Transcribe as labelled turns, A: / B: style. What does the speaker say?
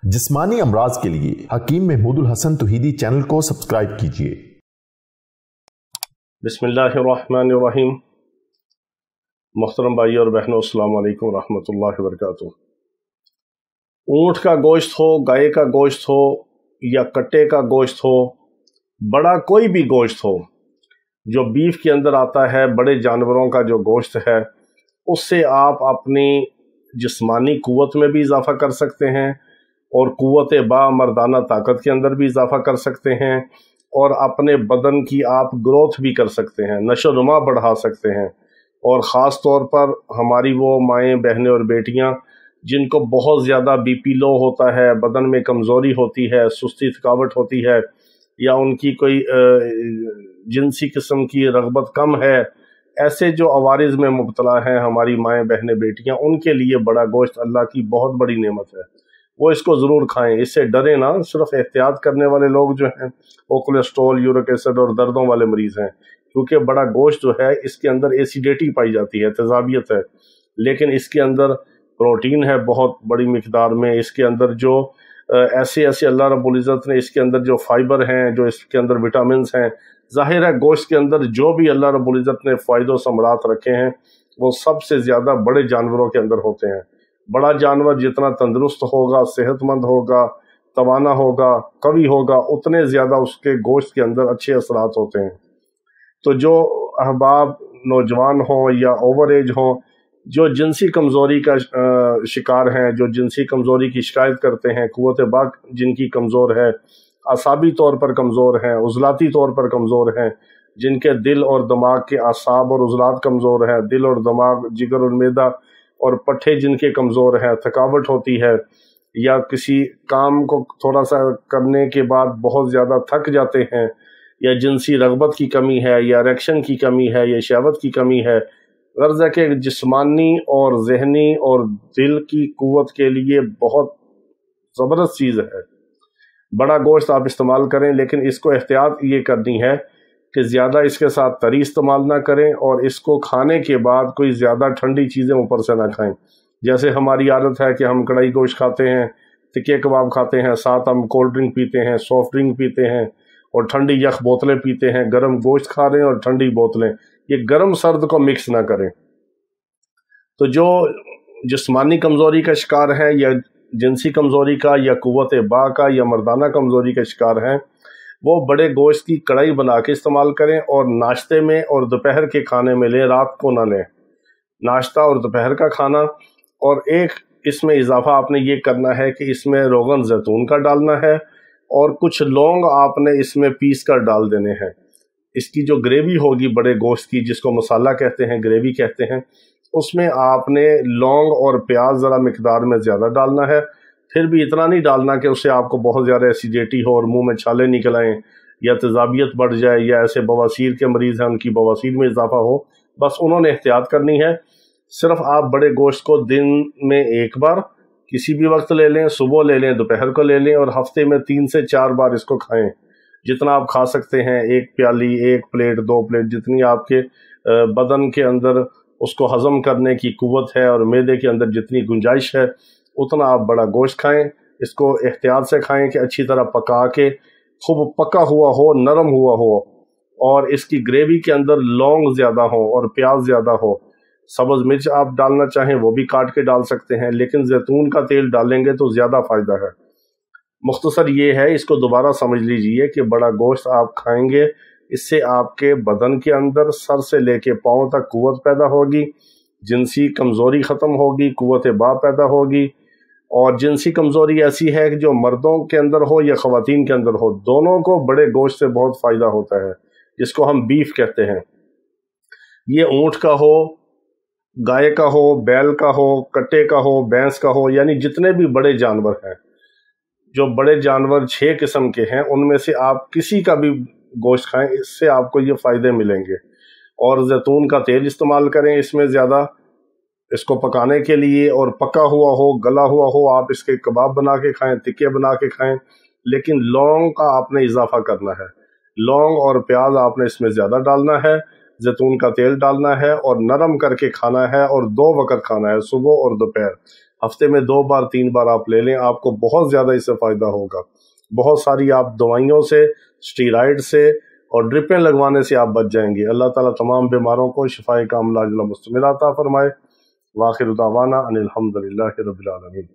A: जिस्मानी अमराज के लिए हकीम महमूदुल हसन तौहीदी चैनल को सब्सक्राइब कीजिए।
B: बिस्मिल्लाहिर्रहमानिर्रहीम। मुहतरम भाई और बहनों, अस्सलाम वालेकुम रहमतुल्लाहि वबरकातुहू। ऊँट का गोश्त हो, गाय का गोश्त हो या कट्टे का गोश्त हो, बड़ा कोई भी गोश्त हो, जो बीफ के अंदर आता है, बड़े जानवरों का जो गोश्त है, उससे आप अपनी जिस्मानी क़ुव्वत में भी इजाफ़ा कर सकते हैं और क़ुव्वत बा मर्दाना ताकत के अंदर भी इजाफ़ा कर सकते हैं और अपने बदन की आप ग्रोथ भी कर सकते हैं, नशो नुमा बढ़ा सकते हैं। और ख़ास तौर पर हमारी वो माएँ, बहनें और बेटियां जिनको बहुत ज़्यादा बीपी लो होता है, बदन में कमज़ोरी होती है, सुस्ती थकावट होती है, या उनकी कोई जिनसी किस्म की रग़बत कम है, ऐसे जो अवारिज़ में मुब्तला हैं हमारी माएँ, बहनें, बेटियां, उनके लिए बड़ा गोश्त अल्लाह की बहुत बड़ी नेमत है। वो इसको ज़रूर खाएं, इससे डरें ना। सिर्फ एहतियात करने वाले लोग जो हैं वो कोलेस्ट्रॉल, यूरिक एसिड और दर्दों वाले मरीज़ हैं, क्योंकि बड़ा गोश्त जो है इसके अंदर एसिडिटी पाई जाती है, तेज़ाबियत है, लेकिन इसके अंदर प्रोटीन है बहुत बड़ी मिकदार में। इसके अंदर जो ऐसे अल्लाह रब्बुल इज़्ज़त ने इसके अंदर जो फाइबर हैं, जो इसके अंदर विटामिन्स हैं, ज़ाहिर है गोश्त के अंदर जो भी अल्लाह रब्बुल इज़्ज़त ने फ़ायदों समरात रखे हैं वो सबसे ज़्यादा बड़े जानवरों के अंदर होते हैं। बड़ा जानवर जितना तंदुरुस्त होगा, सेहतमंद होगा, तवाना होगा, कवी होगा, उतने ज़्यादा उसके गोश्त के अंदर अच्छे असरात होते हैं। तो जो अहबाब नौजवान हों या ओवर एज हों, जो जिनसी कमज़ोरी का शिकार हैं, जो जिनसी कमज़ोरी की शिकायत करते हैं, क़ुव्वत बाक जिनकी कमज़ोर है, असाबी तौर पर कमज़ोर हैं, उज़लाती तौर पर कमज़ोर हैं, जिनके दिल और दिमाग के आसाब और उज़लात कमज़ोर हैं, दिल और दिमाग, जिगर और मैदा और पट्ठे जिनके कमज़ोर हैं, थकावट होती है, या किसी काम को थोड़ा सा करने के बाद बहुत ज़्यादा थक जाते हैं, या जिनसी रग़बत की कमी है, या इरेक्शन की कमी है, या शहवत की कमी है, गर्ज़ है कि जिस्मानी और ज़हनी और दिल की क़ुव्वत के लिए बहुत ज़बरदस्त चीज़ है। बड़ा गोश्त आप इस्तेमाल करें, लेकिन इसको एहतियात ये करनी है कि ज़्यादा इसके साथ तरी इस्तेमाल ना करें और इसको खाने के बाद कोई ज़्यादा ठंडी चीज़ें ऊपर से ना खाएं। जैसे हमारी आदत है कि हम कढ़ाई गोश्त खाते हैं, टिक्के कबाब खाते हैं, साथ हम कोल्ड ड्रिंक पीते हैं, सॉफ्ट ड्रिंक पीते हैं और ठंडी यख बोतलें पीते हैं, गर्म गोश्त खा रहे हैं और ठंडी बोतलें। ये गर्म सर्द को मिक्स ना करें। तो जो जिस्मानी कमज़ोरी का शिकार है, या जिनसी कमज़ोरी का, या क़ुव्वत बा का, या मर्दाना कमज़ोरी का शिकार हैं, वो बड़े गोश्त की कढ़ाई बना के इस्तेमाल करें और नाश्ते में और दोपहर के खाने में लें, रात को ना लें। नाश्ता और दोपहर का खाना। और एक इसमें इजाफा आपने ये करना है कि इसमें रोगन जैतून का डालना है और कुछ लौंग आपने इसमें पीस कर डाल देने हैं। इसकी जो ग्रेवी होगी बड़े गोश्त की, जिसको मसाला कहते हैं, ग्रेवी कहते हैं, उसमें आपने लौंग और प्याज ज़रा मिकदार में ज़्यादा डालना है। फिर भी इतना नहीं डालना कि उससे आपको बहुत ज़्यादा एसिडिटी हो और मुंह में छाले निकल आएँ या तेज़ाबियत बढ़ जाए, या ऐसे बवासीर के मरीज़ हैं उनकी बवासीर में इजाफा हो। बस उन्होंने एहतियात करनी है। सिर्फ आप बड़े गोश्त को दिन में एक बार किसी भी वक्त ले लें, सुबह ले लें, दोपहर को ले लें, और हफ्ते में 3 से 4 बार इसको खाएं। जितना आप खा सकते हैं, 1 प्याली, 1 प्लेट, 2 प्लेट, जितनी आपके बदन के अंदर उसको हज़म करने की क़ुव्वत है और मैदे के अंदर जितनी गुंजाइश है, उतना आप बड़ा गोश्त खाएं। इसको एहतियात से खाएं कि अच्छी तरह पका के, खूब पका हुआ हो, नरम हुआ हो, और इसकी ग्रेवी के अंदर लौंग ज़्यादा हो और प्याज ज़्यादा हो। सब्ज़ मिर्च आप डालना चाहें वो भी काट के डाल सकते हैं, लेकिन जैतून का तेल डालेंगे तो ज़्यादा फ़ायदा है। मुख्तसर ये है, इसको दोबारा समझ लीजिए कि बड़ा गोश्त आप खाएंगे, इससे आपके बदन के अंदर सर से लेके पाँव तक क़ुव्वत पैदा होगी, जिनसी कमज़ोरी ख़त्म होगी, क़ुव्वत बा पैदा होगी। और जिनसी कमज़ोरी ऐसी है कि जो मर्दों के अंदर हो या ख़वातीन के अंदर हो, दोनों को बड़े गोश्त से बहुत फ़ायदा होता है, जिसको हम बीफ कहते हैं। ये ऊँट का हो, गाय का हो, बैल का हो, कट्टे का हो, भैंस का हो, यानी जितने भी बड़े जानवर हैं, जो बड़े जानवर 6 किस्म के हैं, उनमें से आप किसी का भी गोश्त खाएं, इससे आपको ये फ़ायदे मिलेंगे। और जैतून का तेल इस्तेमाल करें इसमें ज़्यादा, इसको पकाने के लिए, और पका हुआ हो, गला हुआ हो, आप इसके कबाब बना के खाएं, टिक्के बना के खाएं। लेकिन लौंग का आपने इजाफा करना है, लौंग और प्याज आपने इसमें ज़्यादा डालना है, जैतून का तेल डालना है, और नरम करके खाना है, और 2 वक्त खाना है, सुबह और दोपहर। ہفتے میں 2 بار 3 بار آپ لے لیں، آپ کو بہت زیادہ اس سے فائدہ ہوگا۔ بہت ساری آپ دوائیوں سے، اسٹیرائڈ سے اور ڈرپیں لگوانے سے آپ بچ جائیں گے۔ اللہ تعالیٰ تمام بیماروں کو شفائے کاملہ عاجلہ مستمرہ عطا فرمائے۔ وآخر دعوانا ان الحمد للہ رب العالمین۔